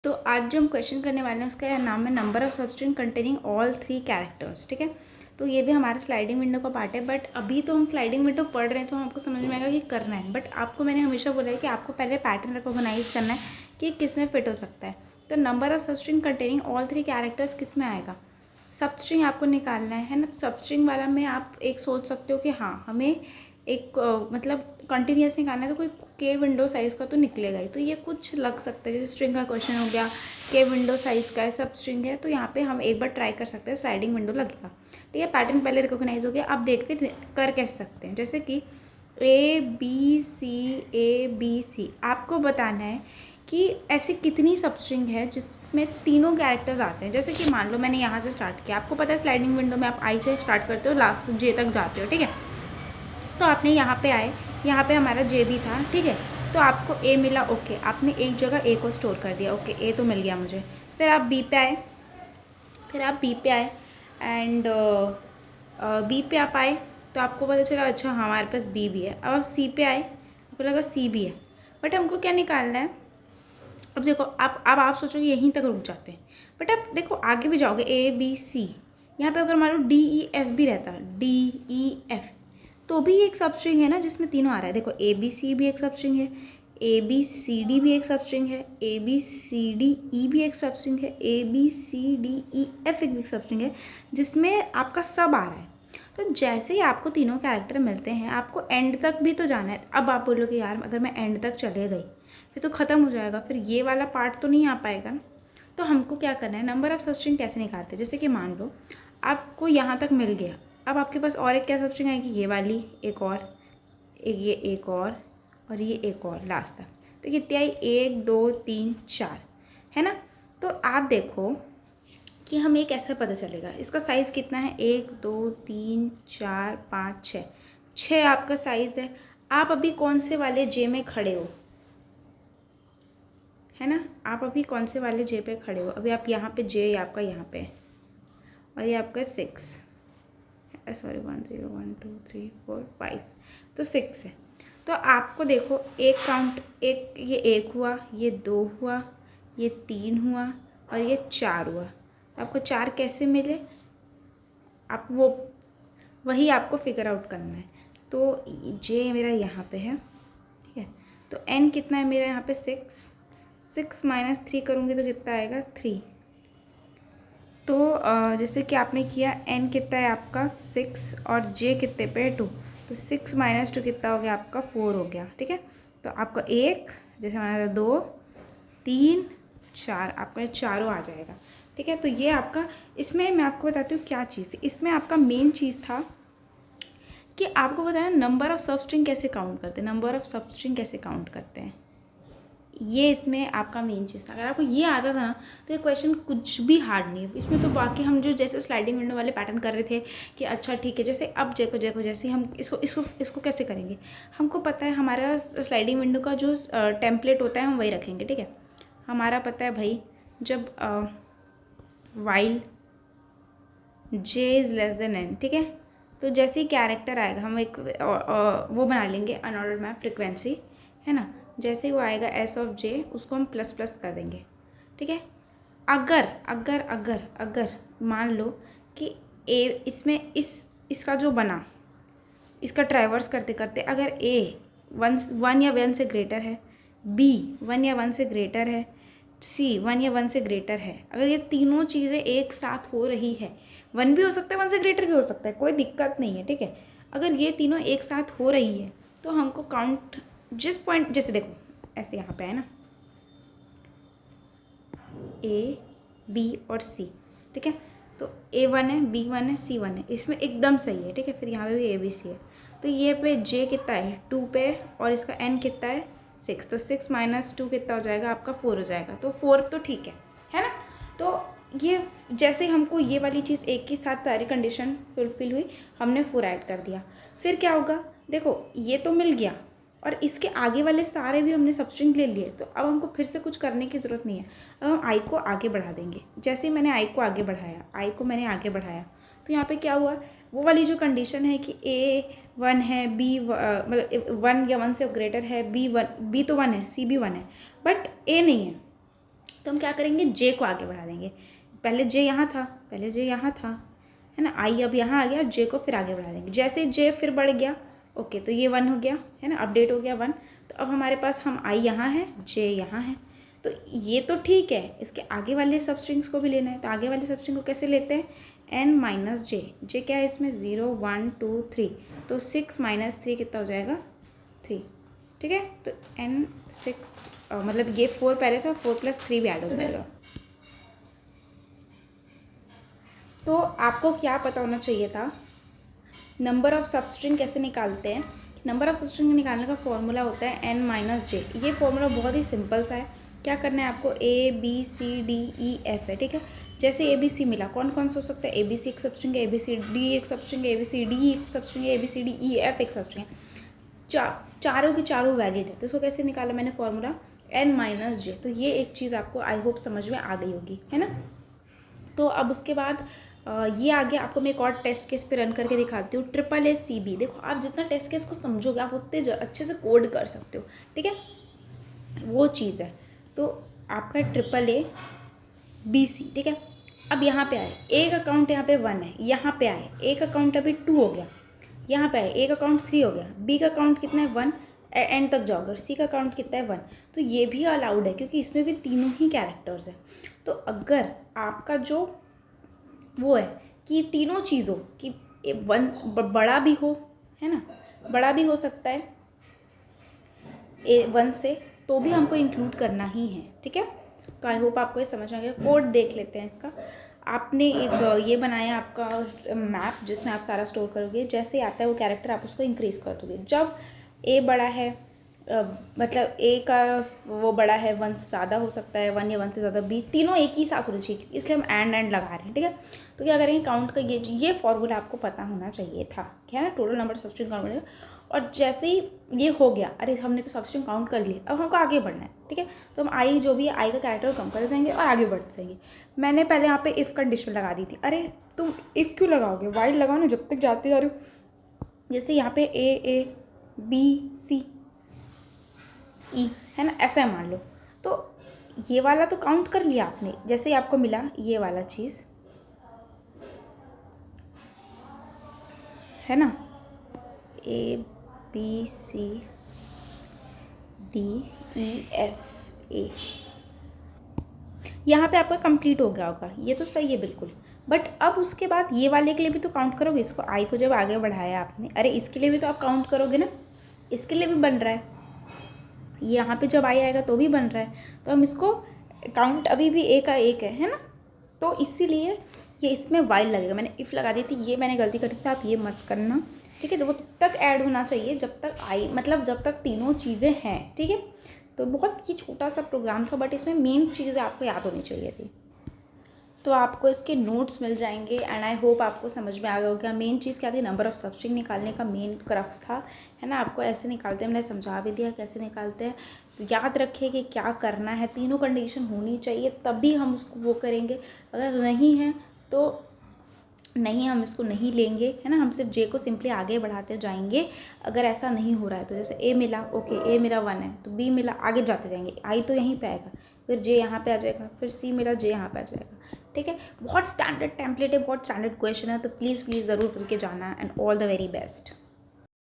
तो आज जो हम क्वेश्चन करने वाले हैं उसका नाम है number of substring containing all 3 characters. ठीक है, तो ये भी हमारा स्लाइडिंग विंडो का पार्ट है, बट अभी तो हम स्लाइडिंग विंडो पढ़ रहे हैं तो हमको समझ में आएगा कि करना है। बट आपको मैंने हमेशा बोला है कि आपको पहले पैटर्न रिकॉग्नाइज करना है कि किस में फिट हो सकता है। तो number of substring containing all 3 characters किस में आएगा, सबस्ट्रिंग आपको निकालना है ना। तो सबस्ट्रिंग वाला में आप एक सोच सकते हो कि हाँ हमें एक मतलब कंटिन्यूस निकालना है, तो कोई के विंडो साइज़ का तो निकलेगा ही। तो ये कुछ लग सकता है, जैसे स्ट्रिंग का क्वेश्चन हो गया, के विंडो साइज़ का है, सब स्ट्रिंग है, तो यहाँ पे हम एक बार ट्राई कर सकते हैं, स्लाइडिंग विंडो लगेगा। ठीक है, पैटर्न पहले रिकॉग्नाइज हो गया। अब देखते कर कैसे सकते हैं, जैसे कि ए बी सी आपको बताना है कि ऐसी कितनी सबस्ट्रिंग है जिसमें तीनों कैरेक्टर्स आते हैं। जैसे कि मान लो मैंने यहाँ से स्टार्ट किया, आपको पता है स्लाइडिंग विंडो में आप आई से स्टार्ट करते हो, लास्ट जे तक जाते हो। ठीक है, तो आपने यहाँ पे आए, यहाँ पे हमारा जे भी था। ठीक है, तो आपको ए मिला, ओके, आपने एक जगह ए को स्टोर कर दिया, ओके ए तो मिल गया मुझे। फिर आप बी पे आए, एंड बी पे आप आए तो आपको पता चला अच्छा हमारे पास बी भी है। अब आप सी पे आए, आपको लगा सी भी है, बट हमको क्या निकालना है। अब देखो आप सोचो यहीं तक रुक जाते हैं, बट अब देखो आगे भी जाओगे, ए बी सी, यहाँ पे अगर मान लो डी ई एफ भी रहता, डी ई एफ, तो भी एक सबस्ट्रिंग है ना जिसमें तीनों आ रहा है। देखो ए बी सी भी एक सबस्ट्रिंग है, ए बी सी डी भी एक सबस्ट्रिंग है, ए बी सी डी ई भी एक सबस्ट्रिंग है, A B C D E F एक भी सबस्ट्रिंग है, जिसमें आपका सब आ रहा है। तो जैसे ही आपको तीनों कैरेक्टर मिलते हैं, आपको एंड तक भी तो जाना है। अब आप बोलोगे यार अगर मैं एंड तक चले गई फिर तो ख़त्म हो जाएगा, फिर ये वाला पार्ट तो नहीं आ पाएगा ना। तो हमको क्या करना है, नंबर ऑफ सबस्ट्रिंग कैसे निकालते हैं। जैसे कि मान लो आपको यहाँ तक मिल गया, अब आपके पास और एक क्या सबस्ट्रिंग आएगी, ये वाली, एक और, ये एक और ये एक और लास्ट तक। तो कितनी आई, 1 2 3 4, है ना। तो आप देखो कि हमें कैसे पता चलेगा इसका साइज़ कितना है, 1 2 3 4 5 6, 6 आपका साइज़ है। आप अभी कौन से वाले जे में खड़े हो, है ना, आप अभी कौन से वाले जे पे खड़े हो। अभी आप यहाँ पे जे आपका यहाँ पे है और ये आपका 6, सॉरी 1 0 1 2 3 4 5, तो 6 है। तो आपको देखो एक काउंट, एक ये 1 हुआ, ये 2 हुआ, ये 3 हुआ और ये 4 हुआ। आपको 4 कैसे मिले, आप वही आपको फिगर आउट करना है। तो जे मेरा यहाँ पे है, ठीक है, तो एन कितना है मेरा यहाँ पे 6 माइनस 3 करूँगी तो कितना आएगा 3। तो जैसे कि आपने किया, एन कितना है आपका 6 और जे कितने पे 2, तो 6 माइनस 2 कितना हो गया आपका 4 हो गया। ठीक है, तो आपका 1 जैसे हमारा 2 3 4, आपका ये चारों आ जाएगा। ठीक है, तो ये आपका, इसमें मैं आपको बताती हूँ क्या चीज़ थी। इसमें आपका मेन चीज़ था कि आपको बताया नंबर ऑफ़ सबस्ट्रिंग कैसे काउंट करते हैं, नंबर ऑफ़ सबस्ट्रिंग कैसे काउंट करते हैं, ये इसमें आपका मेन चीज़ था। अगर आपको ये आता था ना तो ये क्वेश्चन कुछ भी हार्ड नहीं है इसमें। तो बाकी हम जो जैसे स्लाइडिंग विंडो वाले पैटर्न कर रहे थे कि अच्छा ठीक है, जैसे अब देखो जैसे हम इसको कैसे करेंगे, हमको पता है हमारा स्लाइडिंग विंडो का जो टेम्पलेट होता है हम वही रखेंगे। ठीक है, हमारा पता है भाई, जब while J is less than N, ठीक है, तो जैसे ही कैरेक्टर आएगा हम एक वो बना लेंगे अनऑर्डर्ड मैप फ्रिक्वेंसी, है ना। जैसे ही वो आएगा एस ऑफ जे, उसको हम प्लस प्लस कर देंगे। ठीक है, अगर अगर अगर अगर मान लो कि ए इसमें इसका जो बना, इसका ट्रैवर्स करते करते अगर ए 1 या 1 से ग्रेटर है, बी 1 या 1 से ग्रेटर है, सी 1 या 1 से ग्रेटर है, अगर ये तीनों चीज़ें एक साथ हो रही है, 1 भी हो सकता है 1 से ग्रेटर भी हो सकता है, कोई दिक्कत नहीं है। ठीक है, अगर ये तीनों एक साथ हो रही है तो हमको काउंट जिस पॉइंट, जैसे देखो ऐसे यहाँ पे है ना, ए बी और सी, ठीक है, तो A1 है, B1 है, C1 है, इसमें एकदम सही है। ठीक है, फिर यहाँ पे भी ABC है, तो ये पे J कितना है 2 पे, और इसका N कितना है 6, तो 6 माइनस 2 कितना हो जाएगा आपका 4 हो जाएगा। तो 4 तो ठीक है ना। तो ये जैसे हमको ये वाली चीज़ एक ही साथ सारी कंडीशन फुलफिल हुई, हमने 4 ऐड कर दिया। फिर क्या होगा, देखो ये तो मिल गया और इसके आगे वाले सारे भी हमने सबस्ट्रिंग ले लिए, तो अब हमको फिर से कुछ करने की ज़रूरत नहीं है। अब हम आई को आगे बढ़ा देंगे। जैसे ही मैंने आई को आगे बढ़ाया, तो यहाँ पे क्या हुआ, वो वाली जो कंडीशन है कि A1 है, B मतलब 1 या 1 से ग्रेटर है, B तो 1 है, C भी 1 है, बट A नहीं है। तो हम क्या करेंगे, जे को आगे बढ़ा देंगे। पहले जे यहाँ था, पहले जे यहाँ था, है ना, आई अब यहाँ आ गया, जे को फिर आगे बढ़ा देंगे। जैसे जे फिर बढ़ गया, ओके, तो ये 1 हो गया, है ना, अपडेट हो गया 1। तो अब हमारे पास हम आई यहाँ है, जे यहाँ है, तो ये तो ठीक है। इसके आगे वाले सब स्ट्रिंग्स को भी लेना है, तो आगे वाले सब स्ट्रिंग को कैसे लेते हैं, n माइनस जे। जे क्या है इसमें, 0 1 2 3, तो 6 माइनस 3 कितना हो जाएगा, 3, ठीक है। तो n 6 मतलब ये 4 पहले था, 4 + 3 भी ऐड हो जाएगा। तो आपको क्या पता होना चाहिए था, नंबर ऑफ सब स्ट्रिंग कैसे निकालते हैं। नंबर ऑफ सब स्ट्रिंग निकालने का फॉर्मूला होता है n माइनस जे। ये फॉर्मूला बहुत ही सिंपल सा है। क्या करना है आपको, A B C D E F है, ठीक है। जैसे A B C मिला, कौन कौन सा हो सकता है, A B C एक सब स्ट्रिंग है, A B C D एक सब स्ट्रिंग है, A B C D एक सब स्ट्रिंग है, A B C D E F एक सब स्ट्रिंग है। चारों की चारों वैलिड है। तो इसको कैसे निकाला मैंने फॉर्मूला, n माइनस जे। तो ये एक चीज़ आपको आई होप समझ में आ गई होगी, है ना। तो अब उसके बाद ये आगे आपको मैं एक और टेस्ट केस पे रन करके दिखाती हूँ, AAACB। देखो आप जितना टेस्ट केस को समझोगे आप उतने अच्छे से कोड कर सकते हो, ठीक है, वो चीज़ है। तो आपका AAABC, ठीक है। अब यहाँ पे आए, एक अकाउंट यहाँ पे 1 है, यहाँ पे आए एक अकाउंट अभी 2 हो गया, यहाँ पे आए एक अकाउंट 3 हो गया, बी का अकाउंट कितना है 1, एंड तक जाओगे, और सी का अकाउंट कितना है 1। तो ये भी अलाउड है क्योंकि इसमें भी तीनों ही कैरेक्टर्स हैं। तो अगर आपका जो वो है कि तीनों चीज़ों कि 1 बड़ा भी हो, है ना, बड़ा भी हो सकता है 1 से, तो भी हमको इंक्लूड करना ही है, ठीक है। तो आई होप आपको ये समझ आ गया। कोड देख लेते हैं इसका। आपने एक ये बनाया आपका मैप जिसमें आप सारा स्टोर करोगे। जैसे आता है वो कैरेक्टर आप उसको इंक्रीज़ कर दोगे। जब ए बड़ा है मतलब ए का वो बड़ा है 1 से ज़्यादा हो सकता है, 1 या 1 से ज़्यादा, बी, तीनों एक ही साथ होने चाहिए, इसलिए हम एंड लगा रहे हैं, ठीक है। तो क्या करेंगे, काउंट का ये फॉर्मूला आपको पता होना चाहिए था, क्या है ना, टोटल नंबर सब स्ट्रिंग काउंट करेगा। और जैसे ही ये हो गया, अरे हमने तो सब स्ट्रिंग काउंट कर लिया, अब हमको आगे बढ़ना है, ठीक है। तो हम आई जो भी है, आई का कैरेक्टर कम कर जाएंगे और आगे बढ़ते जाएंगे। मैंने पहले यहाँ पे इफ़ कंडीशन लगा दी थी। अरे तुम इफ़ क्यों लगाओगे, वाइल लगाओ ना, जब तक जाते जा रहे हो। जैसे यहाँ पे A B C E है ना, ऐसा मान लो। तो ये वाला तो काउंट कर लिया आपने, जैसे ही आपको मिला ये वाला चीज़, है ना, A B C D E F A, यहाँ पे आपका कंप्लीट हो गया होगा, ये तो सही है बिल्कुल। बट अब उसके बाद ये वाले के लिए भी तो काउंट करोगे, इसको आई को जब आगे बढ़ाया आपने, अरे इसके लिए भी तो आप काउंट करोगे ना, इसके लिए भी बन रहा है, यहाँ पे जब आई आएगा तो भी बन रहा है। तो हम इसको काउंट अभी भी ए का एक है ना, तो इसीलिए ये इसमें वाइल लगेगा। मैंने इफ़ लगा दी थी, ये मैंने गलती करी थी, आप ये मत करना, ठीक है। तो वो तब तक ऐड होना चाहिए जब तक आई, मतलब जब तक तीनों चीज़ें हैं, ठीक है। तो बहुत ही छोटा सा प्रोग्राम था, बट इसमें मेन चीज़ें आपको याद होनी चाहिए थी। तो आपको इसके नोट्स मिल जाएंगे एंड आई होप आपको समझ में आ गया होगा। मेन चीज़ क्या थी, नंबर ऑफ सब स्ट्रिंग निकालने का मेन क्रक्स था, है ना। आपको ऐसे निकालते हैं, मैंने समझा भी दिया कैसे निकालते हैं। तो याद रखिए कि क्या करना है, तीनों कंडीशन होनी चाहिए तभी हम उसको वो करेंगे। अगर नहीं है तो नहीं, हम इसको नहीं लेंगे, है ना। हम सिर्फ जे को सिंपली आगे बढ़ाते जाएंगे। अगर ऐसा नहीं हो रहा है तो जैसे ए मिला, ओके ए मेरा 1 है, तो बी मिला, आगे जाते जाएंगे, आई तो यहीं पे आएगा, फिर जे यहाँ पे आ जाएगा, फिर सी मिला, जे यहाँ पे आ जाएगा, ठीक है। बहुत स्टैंडर्ड टेम्पलेट है, बहुत स्टैंडर्ड क्वेश्चन है, तो प्लीज़ ज़रूर करके जाना and all the very best.